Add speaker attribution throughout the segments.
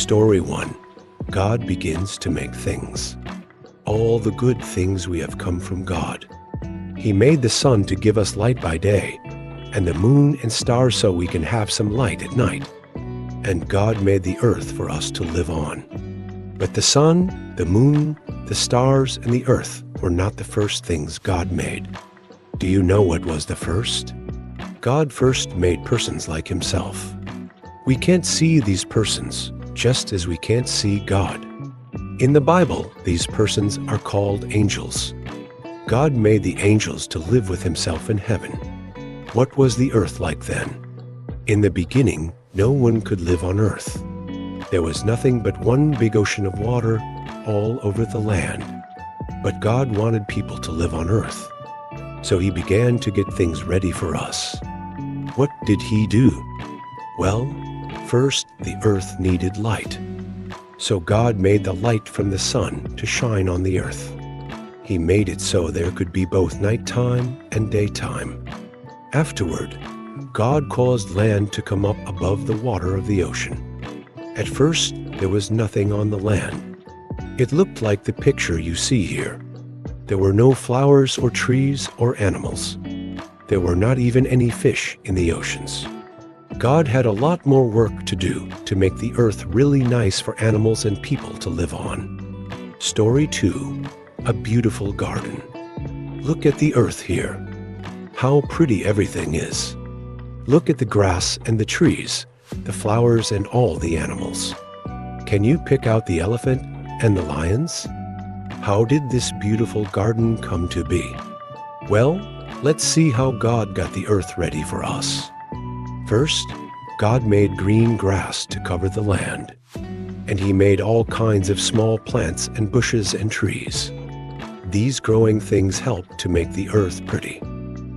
Speaker 1: Story 1. God begins to make things. All the good things we have come from God. He made the sun to give us light by day, and the moon and stars so we can have some light at night. And God made the earth for us to live on. But the sun, the moon, the stars, and the earth were not the first things God made. Do you know what was the first? God first made persons like himself. We can't see these persons, just as we can't see God. In the Bible, these persons are called angels. God made the angels to live with himself in heaven. What was the earth like then? In the beginning, no one could live on earth. There was nothing but one big ocean of water all over the land. But God wanted people to live on earth. So he began to get things ready for us. What did he do? Well, first, the earth needed light. So God made the light from the sun to shine on the earth. He made it so there could be both nighttime and daytime. Afterward, God caused land to come up above the water of the ocean. At first, there was nothing on the land. It looked like the picture you see here. There were no flowers or trees or animals. There were not even any fish in the oceans. God had a lot more work to do to make the earth really nice for animals and people to live on. Story 2. A beautiful garden. Look at the earth here. How pretty everything is. Look at the grass and the trees, the flowers and all the animals. Can you pick out the elephant and the lions? How did this beautiful garden come to be? Well, let's see how God got the earth ready for us. First, God made green grass to cover the land, and he made all kinds of small plants and bushes and trees. These growing things help to make the earth pretty,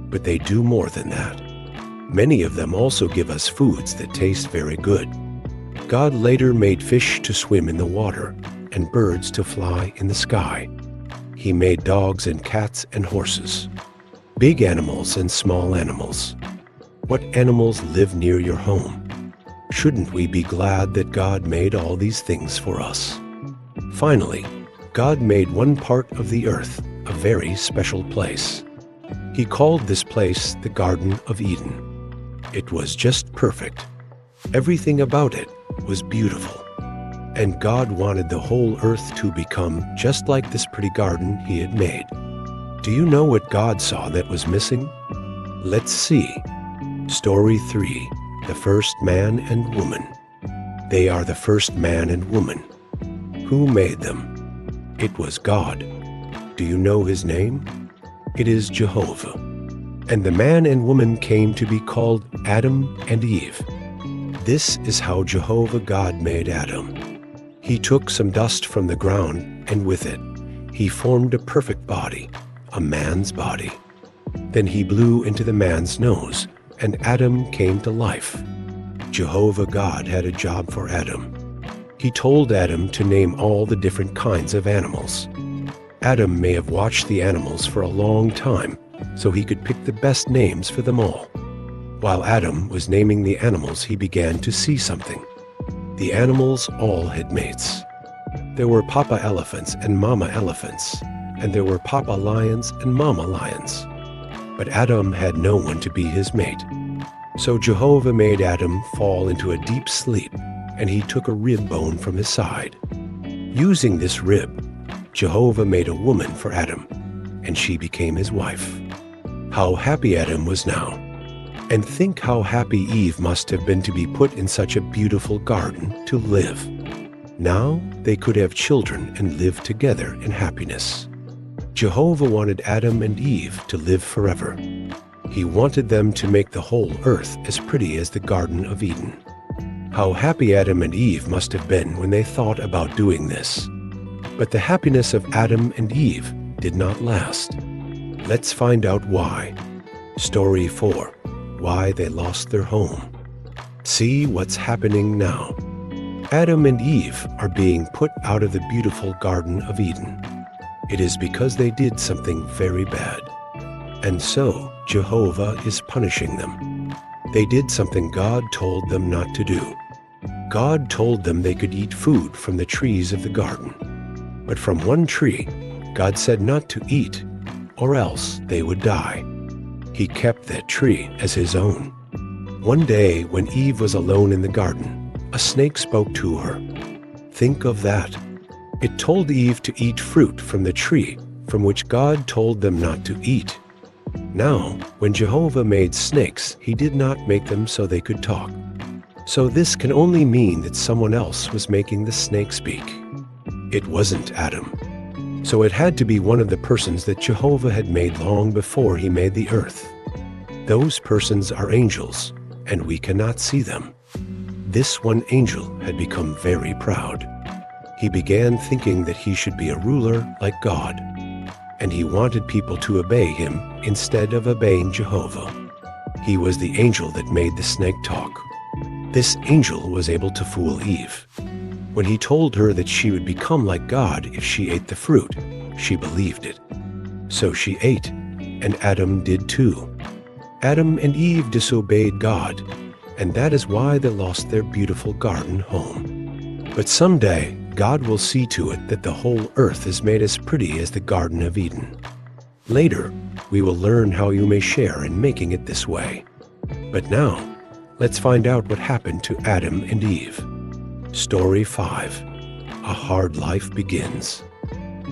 Speaker 1: but they do more than that. Many of them also give us foods that taste very good. God later made fish to swim in the water and birds to fly in the sky. He made dogs and cats and horses, big animals and small animals. What animals live near your home? Shouldn't we be glad that God made all these things for us? Finally, God made one part of the earth a very special place. He called this place the Garden of Eden. It was just perfect. Everything about it was beautiful. And God wanted the whole earth to become just like this pretty garden he had made. Do you know what God saw that was missing? Let's see. Story 3. The first man and woman. They are the first man and woman. Who made them? It was God. Do you know his name? It is Jehovah. And the man and woman came to be called Adam and Eve. This is how Jehovah God made Adam. He took some dust from the ground, and with it, he formed a perfect body, a man's body. Then he blew into the man's nose, and Adam came to life. Jehovah God had a job for Adam. He told Adam to name all the different kinds of animals. Adam may have watched the animals for a long time, so he could pick the best names for them all. While Adam was naming the animals, he began to see something. The animals all had mates. There were Papa elephants and Mama elephants, and there were Papa lions and Mama lions. But Adam had no one to be his mate. So Jehovah made Adam fall into a deep sleep, and he took a rib bone from his side. Using this rib, Jehovah made a woman for Adam, and she became his wife. How happy Adam was now. And think how happy Eve must have been to be put in such a beautiful garden to live. Now they could have children and live together in happiness. Jehovah wanted Adam and Eve to live forever. He wanted them to make the whole earth as pretty as the Garden of Eden. How happy Adam and Eve must have been when they thought about doing this. But the happiness of Adam and Eve did not last. Let's find out why. Story 4. Why they lost their home. See what's happening now. Adam and Eve are being put out of the beautiful Garden of Eden. It is because they did something very bad. And so Jehovah is punishing them. They did something God told them not to do. God told them they could eat food from the trees of the garden. But from one tree, God said not to eat, or else they would die. He kept that tree as his own. One day, when Eve was alone in the garden, a snake spoke to her. Think of that. It told Eve to eat fruit from the tree from which God told them not to eat. Now, when Jehovah made snakes, he did not make them so they could talk. So this can only mean that someone else was making the snake speak. It wasn't Adam. So it had to be one of the persons that Jehovah had made long before he made the earth. Those persons are angels, and we cannot see them. This one angel had become very proud. He began thinking that he should be a ruler like God, and he wanted people to obey him instead of obeying Jehovah. He was the angel that made the snake talk. This angel was able to fool Eve. When he told her that she would become like God if she ate the fruit, she believed it. So she ate, and Adam did too. Adam and Eve disobeyed God, and that is why they lost their beautiful garden home. But someday, God will see to it that the whole earth is made as pretty as the Garden of Eden. Later, we will learn how you may share in making it this way. But now, let's find out what happened to Adam and Eve. Story 5. A Hard Life Begins.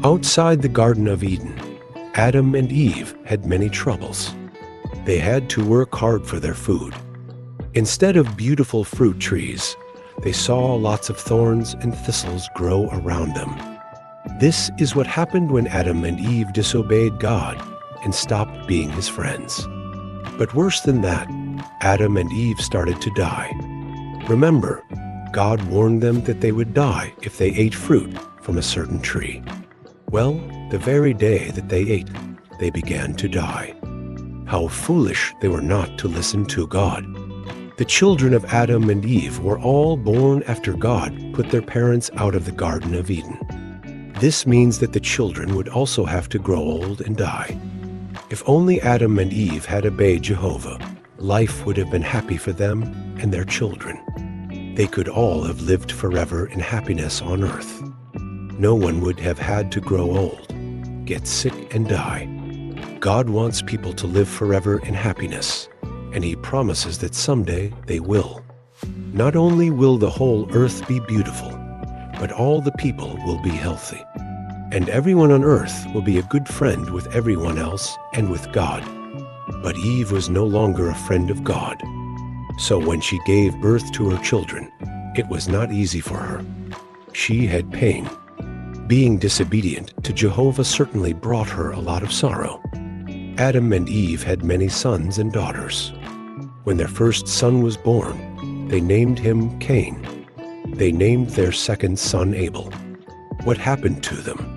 Speaker 1: Outside the Garden of Eden, Adam and Eve had many troubles. They had to work hard for their food. Instead of beautiful fruit trees, they saw lots of thorns and thistles grow around them. This is what happened when Adam and Eve disobeyed God and stopped being his friends. But worse than that, Adam and Eve started to die. Remember, God warned them that they would die if they ate fruit from a certain tree. Well, the very day that they ate, they began to die. How foolish they were not to listen to God. The children of Adam and Eve were all born after God put their parents out of the Garden of Eden. This means that the children would also have to grow old and die. If only Adam and Eve had obeyed Jehovah, life would have been happy for them and their children. They could all have lived forever in happiness on earth. No one would have had to grow old, get sick, and die. God wants people to live forever in happiness, and he promises that someday they will. Not only will the whole earth be beautiful, but all the people will be healthy. And everyone on earth will be a good friend with everyone else and with God. But Eve was no longer a friend of God. So when she gave birth to her children, it was not easy for her. She had pain. Being disobedient to Jehovah certainly brought her a lot of sorrow. Adam and Eve had many sons and daughters. When their first son was born, they named him Cain. They named their second son Abel. What happened to them?